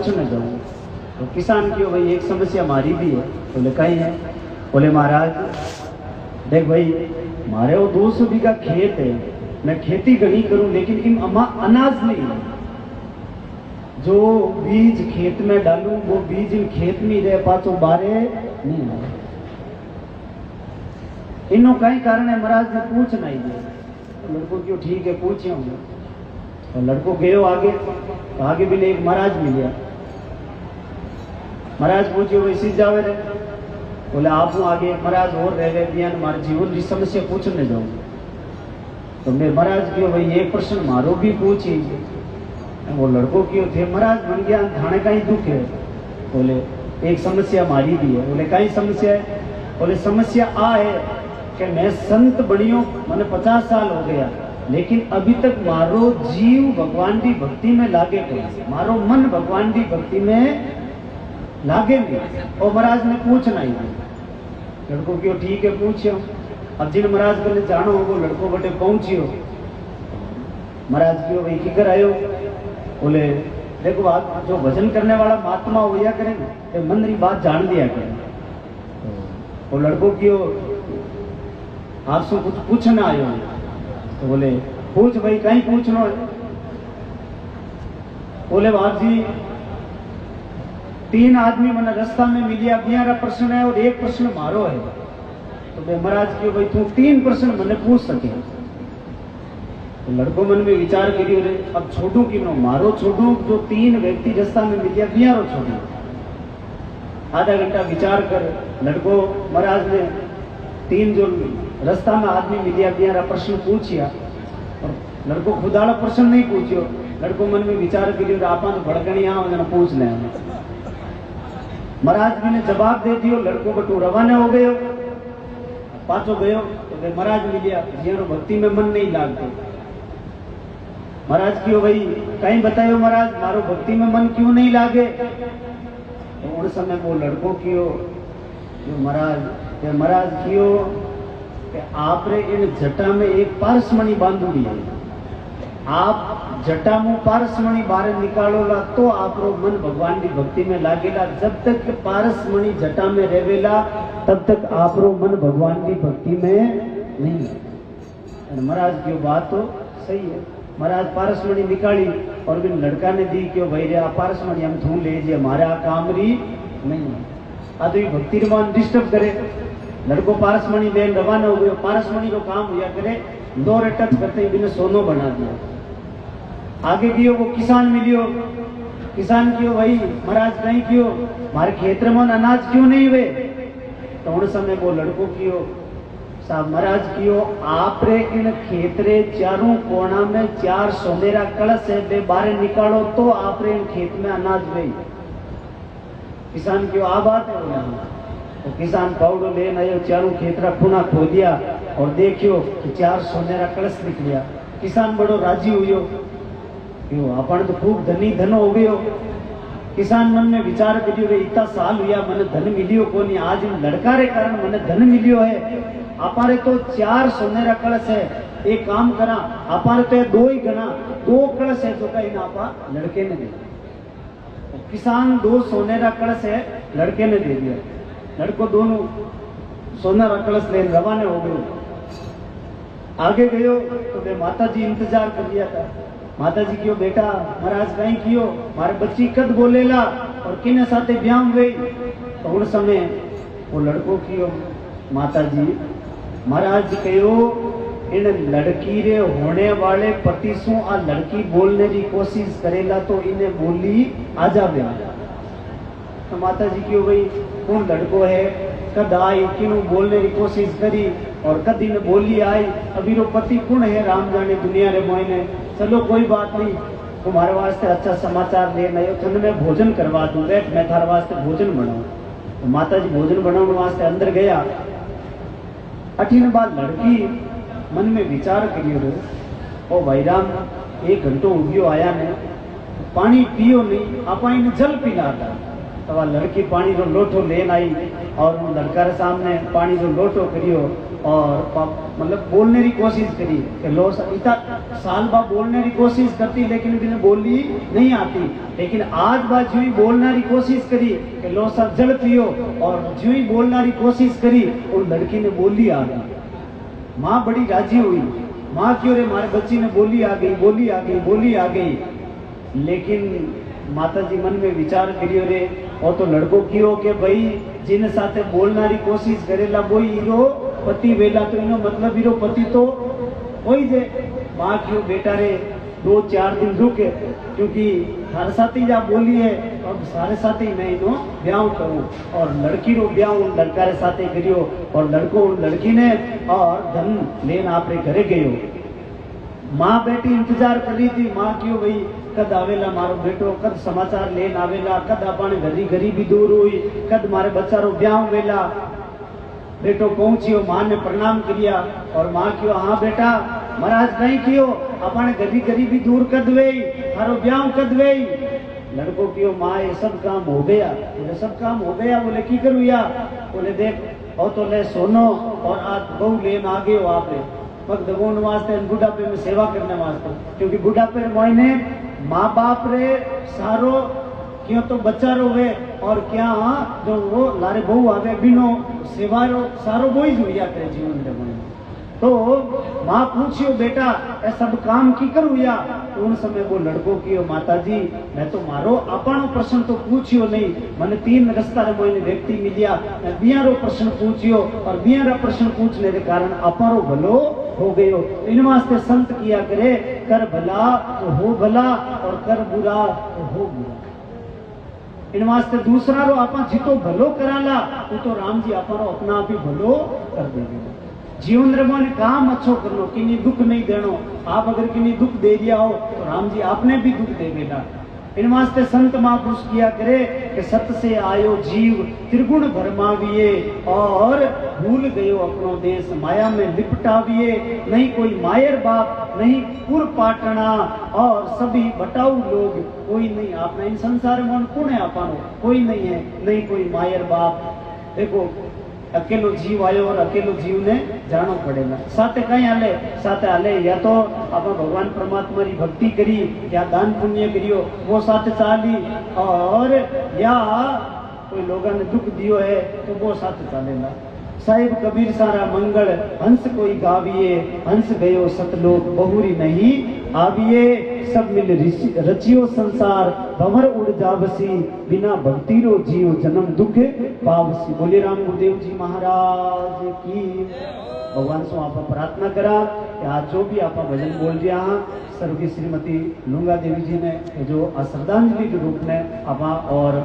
पूछने जाऊँ। तो किसान की भाई एक समस्या हमारी भी है। बोले कहीं है? बोले महाराज देख भाई मारे वो 200 बीघा खेत है, मैं खेती घनी करूं लेकिन इन अनाज नहीं है। जो बीज खेत में डालूं वो बीज इन खेत में रह पाचो बारे नहीं आए। इनो कई कारण है महाराज ने पूछना ही है। तो लड़को क्यों ठीक है पूछे होंगे। तो लड़को गयो आगे, तो आगे भी एक महाराज मिल गया। महाराज पूछियो वैसी जावे रे। बोले आप आगे महाराज और रह गए दिया हमारे जीवन की समस्या पूछने जाऊँ। तो मैं महाराज क्यों भाई एक प्रश्न मारो भी पूछी। वो लड़को क्यों थे महाराज बन गया थाने का ही दुख है। बोले एक समस्या हमारी भी है। बोले कई समस्या है? बोले समस्या आ है कि मैं संत बनियो मैंने 50 साल हो गया लेकिन अभी तक मारो जीव भगवान की भक्ति में लागे नहीं, मारो मन भगवान की भक्ति में लागे नहीं। और महाराज ने पूछना ही लड़को क्यों ठीक है पूछियो। अब जिन महाराज को जानो हो लड़को बटे पहुंचियो। महाराज क्यों भाई किकर आयो। बोले देखो आप जो भजन करने वाला महात्मा होया करें तो मन की बात जान लिया करें। वो लड़को क्यों आपसे कुछ पूछना आयो। तो बोले पूछ भाई कहीं पूछना है। बोले बाप जी 3 आदमी मैंने रास्ता में मिलिया 11 प्रश्न है और एक प्रश्न मारो है। तो मैं महाराज क्यों भाई तू 3 प्रश्न मैंने पूछ सके। तो लड़को मन में विचार करियो रे अब छोड़ू कि नो मारो छोड़ू जो 3 व्यक्ति रास्ता में मिलिया 11 छोड़ू। आधा घंटा विचार कर लड़को महाराज ने 3 जो रास्ता में आदमी मिलिया 11 प्रश्न पूछिया। और लड़को खुदाड़ा प्रश्न नहीं पूछियो। लड़को मन में विचार करियो आप भड़कनी आओ पूछ ले। महाराज जी ने जवाब दे दियो। लड़को बटू रवाना हो गयो पाछो गयो। तो महाराज मिलिया जियारो भक्ति में मन नहीं लागतो। महाराज क्यों भाई कहीं बतायो महाराज मारो भक्ति में मन क्यों नहीं लागे। तो उन समय वो लड़को क्यों जो महाराज क्यों आप रे इन जटा में एक पारसमणि बांधुड़ी है। आप जटा मुँह पारसमणि बाहर निकालोला तो आप रो मन भगवान की भक्ति में लागेला। जब तक पारसमणि जटा में रहेला तब तक आप रो मन भगवान की भक्ति में नहीं। महाराज की बात तो सही है। महाराज पारसमणि निकाली और बिन लड़का ने दी क्यों भाई रे पारसमणि हम थू ले जी हमारे काम री नहीं है। तो भक्ति रमान डिस्टर्ब करे। लड़को पारसमणि लेन रवाना हो गयो। पारसमणि को काम हुआ करे 2 टच करते ही बिना सोनो बना दिया। आगे कियो वो किसान मिलियो। किसान क्यों भाई महाराज कहीं क्यों हमारे खेत में अनाज क्यों नहीं हुए। तो उन समय वो लड़को क्यों साहब महाराज क्यों आप रे इन खेतरे चारों कोना में 4 सोनेरा कलश है बे बाहर निकालो तो आप रे इन खेत में अनाज गई। किसान क्यों आ बात है यहाँ। तो किसान पाउडो लेन आयो चारों खेतरा खुना खो दिया और देखियो कि 4 सोनेरा कलश निकलिया। किसान बड़ो राजी हुयो क्यों अपन तो खूब धनी धन हो गयो। किसान मन में विचार करियो रे इतना साल हुआ मैंने धन मिलियो को नहीं आज इन लड़का रे कारण मैंने धन मिलियो है। अपारे तो 4 सोनेरा कलश है। एक काम करा अपारे तो 2 ही गना 2 कलश है जो का इन आपा लड़के ने दे। किसान 2 सोनेरा कलश है लड़के ने दे दिया। लड़को दोनों सोनेरा कलश ले रवाना हो गए। आगे गयो तो माता जी इंतजार कर लिया था। माता जी क्यों बेटा महाराज कहीं क्यों मारे बच्ची कद बोलेला और किने साथे ब्याह गई। तो उन समय वो लड़को क्यों माता जी महाराज कहो इन लड़की रे होने वाले पति सु आ लड़की बोलने की कोशिश करेला तो इन्हें बोली आ जावे। तो माता जी क्यों भाई कौन लड़को है कद आई किनु बोलने की कोशिश करी और कद इन बोली आई। अभी रो पति कौन है राम जाने दुनिया रे मोइने। चलो कोई बात नहीं तुम्हारे वास्ते अच्छा समाचार ले नयो तुम मैं भोजन करवा दूं बैठ मैं थारे वास्ते भोजन बनाऊं। तो माता जी भोजन बनाने वास्ते अंदर गया। अठीन बाद लड़की मन में विचार करियो रे ओ भाई राम 1 घंटो उगियो आया ने पानी पियो नहीं आप इन जल पिला था तो वह लड़की पानी रो लोटो लेन आई और उन लड़का रे सामने पानी रो लोटो करियो और मतलब बोलने की कोशिश करी कि लो इतना साल बाद बोलने की कोशिश करती लेकिन बिना बोली नहीं आती, लेकिन आज बात जो ही बोलने की कोशिश करी कि लो सब जल पियो और जो ही बोलने की कोशिश करी उन लड़की ने बोली आ गई। माँ बड़ी राजी हुई, माँ क्यों रे हमारे बच्ची ने बोली आ गई, बोली आ गई, बोली आ गई। लेकिन माता जी मन में विचार करियो रे और तो लड़को क्यों के भाई जिन साथे बोलना की कोशिश करेला वही हीरो पति वेला तो इनो मतलब हीरो पति तो वही जे। माँ क्यों बेटा रे 2-4 दिन रुके क्योंकि हर साथी जा बोली है अब सारे साथी मैं इनो ब्याह करूं और लड़की रो ब्याह उन लड़का रे साथे करियो और लड़को उन लड़की ने और धन लेन आपरे घरे गयो। माँ बेटी इंतजार कर रही थी, माँ क्यों भाई कद आवेला मारो बेटो, कद समाचार लेन आवेला, कद अपने घरी गरीबी दूर हुई, कद मारे बच्चा रो ब्याह वेला। बेटो पहुंचियो, माँ ने प्रणाम किया और माँ क्यों हाँ बेटा महाराज कहीं क्यों अपने घरी गरीबी दूर कर दे हारो ब्याह कर दे। लड़को क्यों माँ ये सब काम हो गया, बोले सब काम हो गया, बोले की करूँ या बोले देख और तो ले सोनो और आज बहु लेन आ गए हो आप भक्त भगवान वास्ते बुढ़ापे में सेवा करने वास्ते, क्योंकि बुढ़ापे मोइने माँ बाप रे सारो क्यों तो बच्चा रोवे और क्या जो वो लारे बहु आवे बिनो सेवा रो सारो वो ही जुड़िया करे जीवन रे मोइने। तो माँ पूछियो बेटा ए सब काम की करूँ या तो उन समय वो लड़को की माता जी मैं तो मारो अपनो प्रश्न तो पूछियो नहीं, मैंने 3 रस्ता रे मोइने व्यक्ति मिलिया, मैं बियारो प्रश्न पूछियो और बियारा प्रश्न पूछने के कारण अपनो भलो हो गयो। इन वास्ते संत किया करे कर भला तो हो भला और कर बुरा तो हो बुरा। इन वास्ते दूसरा रो आपा जितो भलो कराला वो तो राम जी आपरो अपना आप ही भलो कर देंगे। जीवन रे मन काम अच्छो करनो, किन्हीं दुख नहीं देनो। आप अगर किन्हीं दुख दे दिया हो तो राम जी आपने भी दुख दे देना। इन वास्ते संत महापुरुष किया करे कि सत से आयो जीव त्रिगुण भरमाविए और भूल गयो अपनो देश माया में लिपटाविए। नहीं कोई मायर बाप नहीं पुर पाटना और सभी बटाऊ लोग कोई नहीं आपने इन संसार में कौन है आपनो कोई नहीं है, नहीं कोई मायर बाप। देखो अकेलो जीव आयो और अकेलो जीव ने जानो पड़ेगा। साथे कहीं हाले साथे हाले या तो आप भगवान परमात्मा की भक्ति करी या दान पुण्य करियो वो साथ चाली और या कोई लोगों ने दुख दियो है तो वो साथ चालेगा। साहिब कबीर सारा मंगल हंस कोई गाविए, हंस गयो सतलोक बहुरी नहीं आविए। सब मिल रचियो संसार भंवर उड़ जावसी, बिना भक्ति रो जीव जन्म दुख पावसी। बोले राम गुरुदेव जी महाराज की। भगवान से आप प्रार्थना करा कि आज जो भी आप भजन बोल रहे हैं सर्वगी श्रीमती लुंगा देवी जी ने जो श्रद्धांजलि के रूप में आप और